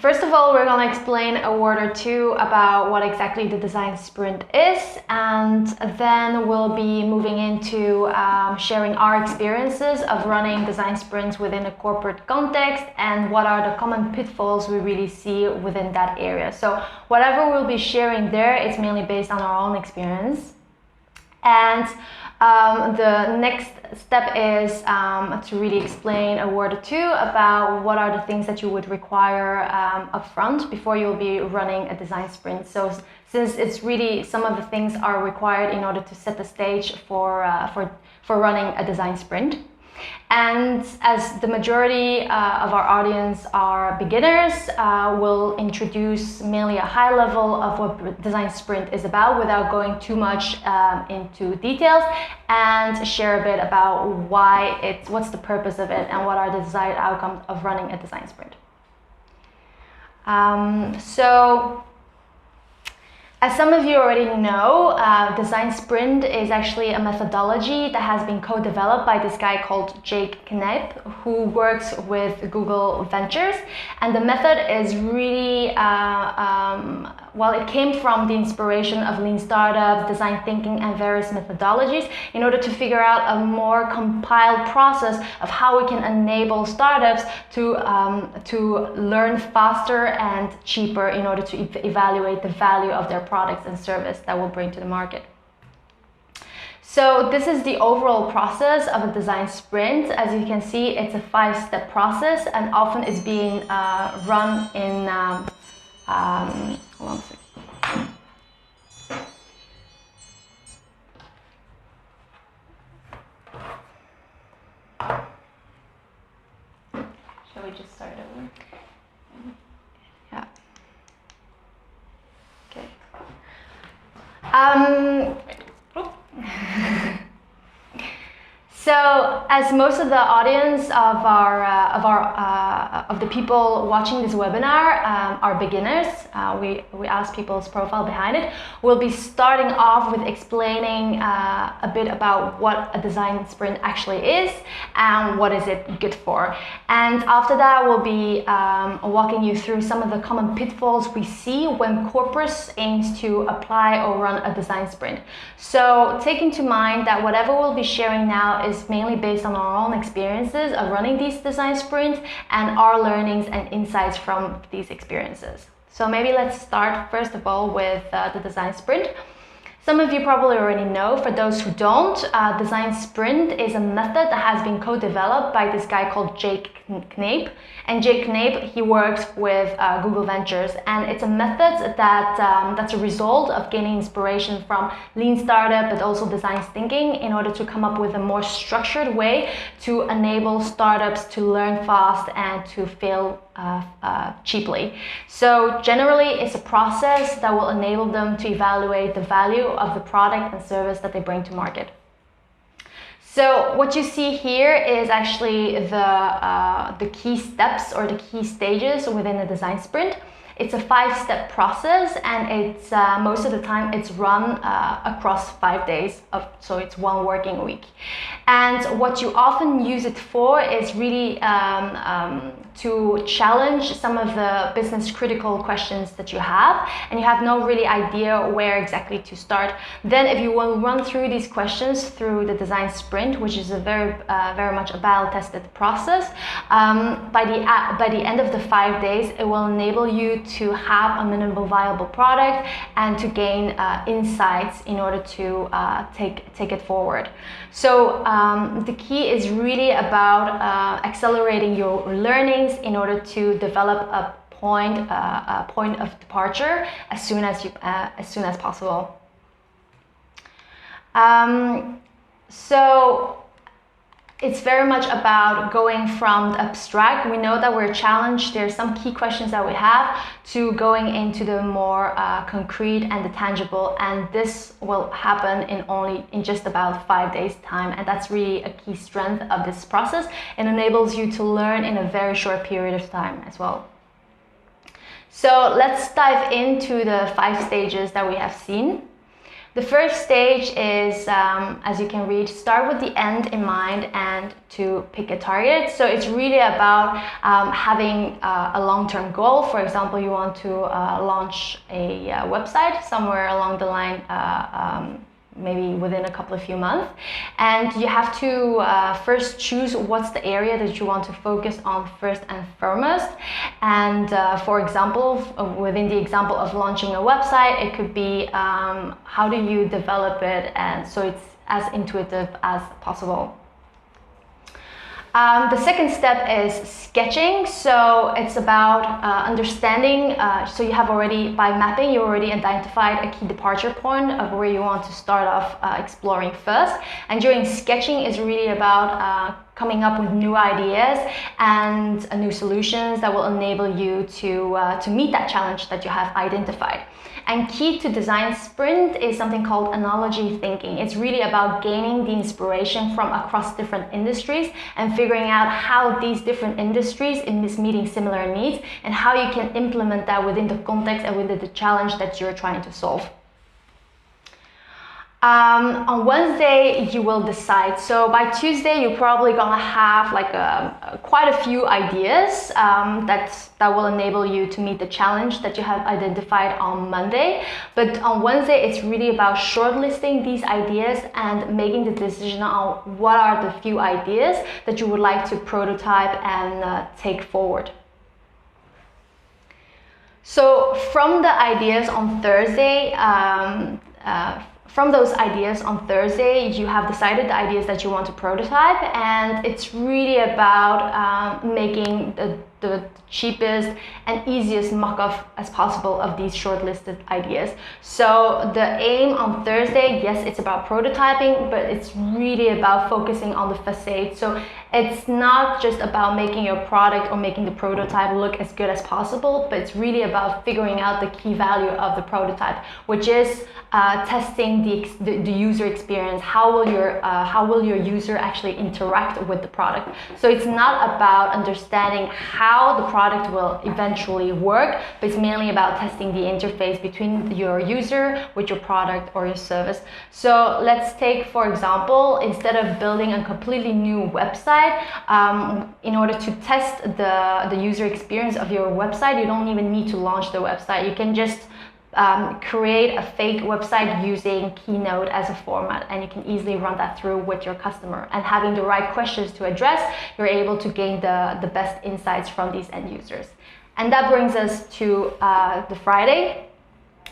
First of all, we're going to explain a word or two about what exactly the design sprint is, and then we'll be moving into sharing our experiences of running design sprints within a corporate context and what are the common pitfalls we really see within that area. So whatever we'll be sharing there, it's mainly based on our own experience. And the next step is to really explain a word or two about what are the things that you would require upfront before you'll be running a design sprint. So since it's really some of the things are required in order to set the stage for running a design sprint. And as the majority of our audience are beginners, we'll introduce mainly a high level of what design sprint is about without going too much into details, and share a bit about what's the purpose of it and what are the desired outcomes of running a design sprint. As some of you already know, design sprint is actually a methodology that has been co-developed by this guy called Jake Knapp, who works with Google Ventures. And the method is really, it came from the inspiration of lean startups, design thinking, and various methodologies in order to figure out a more compiled process of how we can enable startups to learn faster and cheaper in order to evaluate the value of their products and service that will bring to the market. So this is the overall process of a design sprint. As you can see, it's a 5-step process and often is being run in, hold on a second. Shall we just start over? Yeah. Okay. So, as most of the audience of the people watching this webinar are beginners, we ask people's profile behind it. We'll be starting off with explaining a bit about what a design sprint actually is and what is it good for. And after that, we'll be walking you through some of the common pitfalls we see when corporates aims to apply or run a design sprint. So, take into mind that whatever we'll be sharing now is mainly based on our own experiences of running these design sprints and our learnings and insights from these experiences. So maybe let's start first of all with the design sprint. Some of you probably already know. For those who don't, design sprint is a method that has been co-developed by this guy called Jake Knapp. And Jake Knapp, he works with Google Ventures, and it's a method that's a result of gaining inspiration from lean startup, but also design thinking, in order to come up with a more structured way to enable startups to learn fast and to fail cheaply. So generally, it's a process that will enable them to evaluate the value of the product and service that they bring to market. So what you see here is actually the key steps or the key stages within a design sprint. It's a 5-step process, and it's most of the time it's run across 5 days, so it's 1 working week. And what you often use it for is really to challenge some of the business critical questions that you have, and you have no really idea where exactly to start. Then if you will run through these questions through the design sprint, which is a very much a battle-tested process, by the end of the 5 days, it will enable you to have a minimum viable product and to gain insights in order to take it forward. So the key is really about accelerating your learnings in order to develop a point of departure as soon as possible. So it's very much about going from the abstract. We know that we're challenged. There's some key questions that we have to going into the more concrete and the tangible, and this will happen in just about 5 days time, and that's really a key strength of this process. It enables you to learn in a very short period of time as well. So let's dive into the 5 stages that we have seen. The first stage is, as you can read, start with the end in mind and to pick a target. So it's really about having a long-term goal. For example, you want to launch a website somewhere along the line, maybe within a couple of few months, and you have to first choose what's the area that you want to focus on first and foremost. And for example, within the example of launching a website, it could be how do you develop it, and so it's as intuitive as possible. The second step is sketching. So it's about understanding, so you have already, by mapping, you already identified a key departure point of where you want to start off exploring first. And during sketching is really about coming up with new ideas and new solutions that will enable you to meet that challenge that you have identified. And key to design sprint is something called analogy thinking. It's really about gaining the inspiration from across different industries and figuring out how these different industries is meeting similar needs and how you can implement that within the context and within the challenge that you're trying to solve. On Wednesday, you will decide. So by Tuesday, you're probably gonna have like quite a few ideas that will enable you to meet the challenge that you have identified on Monday. But on Wednesday, it's really about shortlisting these ideas and making the decision on what are the few ideas that you would like to prototype and take forward. So from the ideas on Thursday, from those ideas on Thursday, you have decided the ideas that you want to prototype, and it's really about making the cheapest and easiest mock-up as possible of these shortlisted ideas. So the aim on Thursday, yes, it's about prototyping, but it's really about focusing on the facade. So it's not just about making your product or making the prototype look as good as possible, but it's really about figuring out the key value of the prototype, which is testing the user experience. How will your user actually interact with the product? So it's not about understanding how the product will eventually work, but it's mainly about testing the interface between your user with your product or your service. So let's take, for example, instead of building a completely new website, in order to test the user experience of your website, you don't even need to launch the website. You can just create a fake website using Keynote as a format, and you can easily run that through with your customer. And having the right questions to address, you're able to gain the best insights from these end users. And that brings us to the Friday.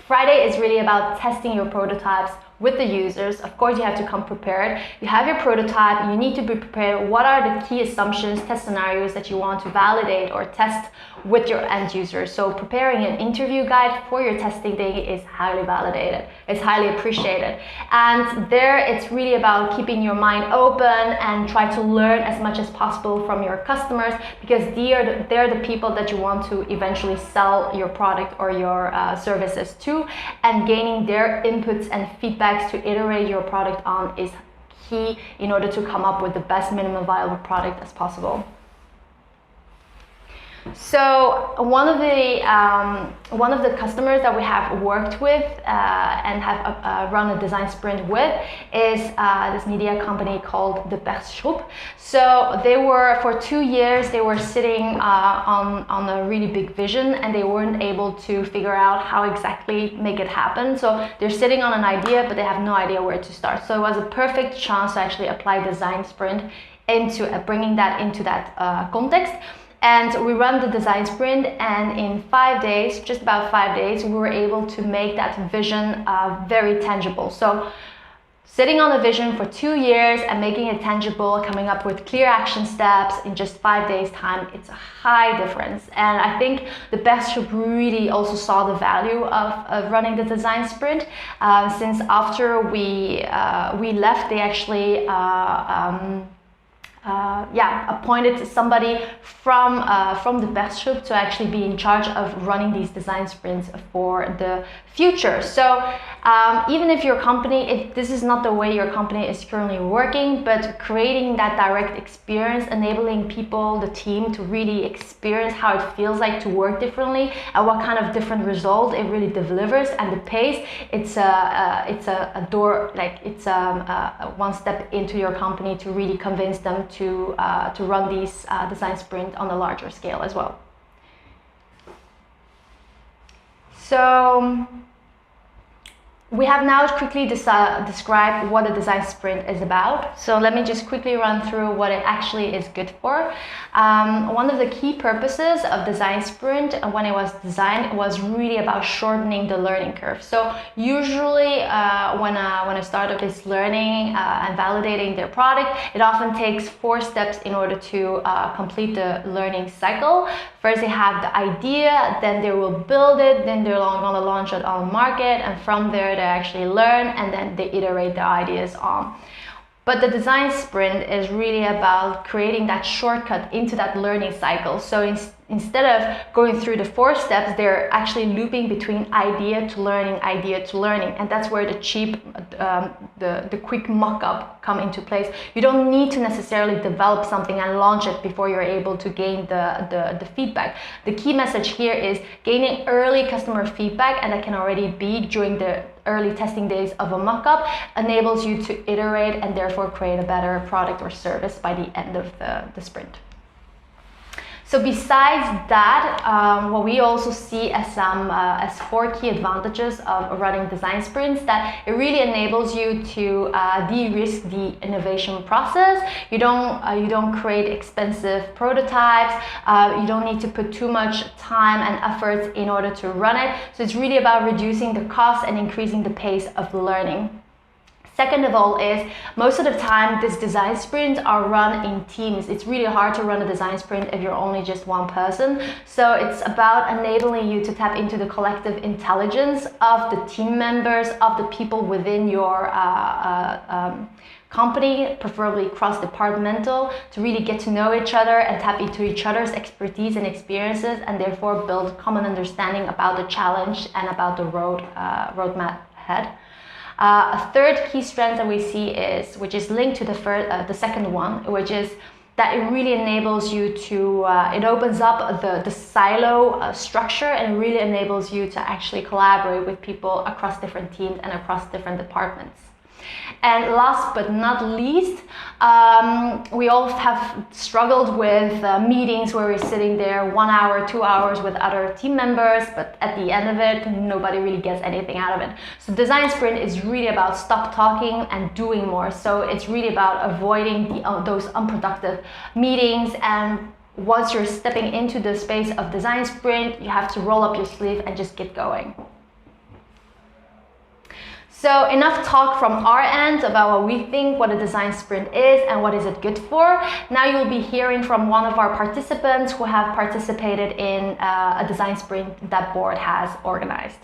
Friday is really about testing your prototypes with the users. Of course, you have to come prepared. You have your prototype, you need to be prepared. What are the key assumptions, test scenarios that you want to validate or test with your end users? So preparing an interview guide for your testing day is highly validated. It's highly appreciated. And there, it's really about keeping your mind open and try to learn as much as possible from your customers, because they're the people that you want to eventually sell your product or your services to, and gaining their inputs and feedbacks to iterate your product on is key in order to come up with the best minimum viable product as possible. So one of the customers that we have worked with and have run a design sprint with is this media company called the Persgroep. So they were, for 2 years, they were sitting on a really big vision, and they weren't able to figure out how exactly make it happen. So they're sitting on an idea, but they have no idea where to start. So it was a perfect chance to actually apply design sprint into bringing that into that context. And we run the design sprint, and in 5 days, just about 5 days, we were able to make that vision very tangible. So sitting on a vision for 2 years and making it tangible, coming up with clear action steps in just 5 days time, it's a high difference. And I think the Persgroep really also saw the value of running the design sprint, since after we left, they actually appointed somebody from the best group to actually be in charge of running these design sprints for the future. So even if your company, if this is not the way your company is currently working, but creating that direct experience, enabling people, the team, to really experience how it feels like to work differently and what kind of different result it really delivers, and the pace, it's a door, like it's a one step into your company to really convince them to run these design sprint on a larger scale as well. So we have now quickly described what a design sprint is about. So let me just quickly run through what it actually is good for. One of the key purposes of design sprint when it was designed was really about shortening the learning curve. So usually when a startup is learning and validating their product, it often takes 4 steps in order to complete the learning cycle. First, they have the idea, then they will build it, then they're going to launch it on the market, and from there they actually learn, and then they iterate their ideas on. But the design sprint is really about creating that shortcut into that learning cycle. So instead of going through the 4 steps, they're actually looping between idea to learning, and that's where the cheap, the quick mock-up come into place. You don't need to necessarily develop something and launch it before you're able to gain the feedback. The key message here is gaining early customer feedback, and that can already be during the early testing days of a mock-up, enables you to iterate and therefore create a better product or service by the end of the sprint. So besides that, what we also see as 4 key advantages of running design sprints, that it really enables you to de-risk the innovation process. You don't create expensive prototypes. You don't need to put too much time and efforts in order to run it. So it's really about reducing the cost and increasing the pace of learning. Second of all is, most of the time, these design sprints are run in teams. It's really hard to run a design sprint if you're only just one person. So it's about enabling you to tap into the collective intelligence of the team members, of the people within your company, preferably cross-departmental, to really get to know each other and tap into each other's expertise and experiences, and therefore build common understanding about the challenge and about the roadmap ahead. A third key strength that we see is, which is linked to the second one, which is that it really enables you to, it opens up the silo structure, and it really enables you to actually collaborate with people across different teams and across different departments. And last but not least, we all have struggled with meetings where we're sitting there 1 hour, 2 hours with other team members, but at the end of it, nobody really gets anything out of it. So design sprint is really about stop talking and doing more. So it's really about avoiding those unproductive meetings, and once you're stepping into the space of design sprint, you have to roll up your sleeve and just get going. So enough talk from our end about what we think what a design sprint is and what is it good for. Now you'll be hearing from one of our participants who have participated in a design sprint that board has organized.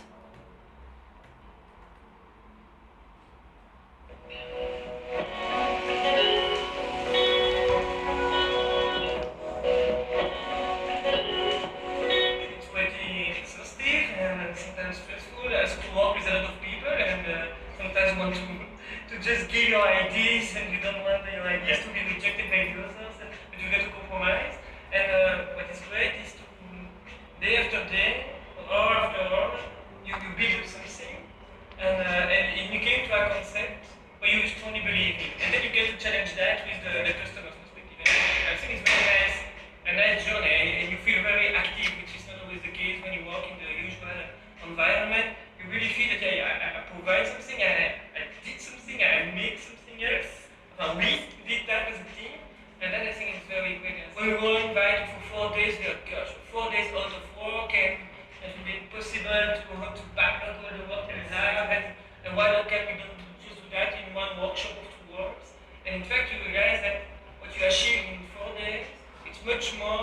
It's pretty exhaustive and sometimes stressful as to work with a lot of people, and sometimes want to just give your ideas, and you don't want your ideas to be rejected by the others, but you get to compromise. And what is great is to, day after day, hour after hour, you build something, and you came to a concept where you strongly believe in, and then you get to challenge that with the customer's perspective. And I think it's very nice, a nice journey, and you feel very active, which is not always the case when you work in the usual environment. You really feel that I provide something, I did something, I make something else. We did that as a team, and then I think it's very great. When we were invited for 4 days, we had, gosh, 4 days out of work, and it would be possible to have to backlog all the work that we have, and why can we don't just do that in one workshop of 2 hours? And in fact, you realize that what you achieve in 4 days, it's much more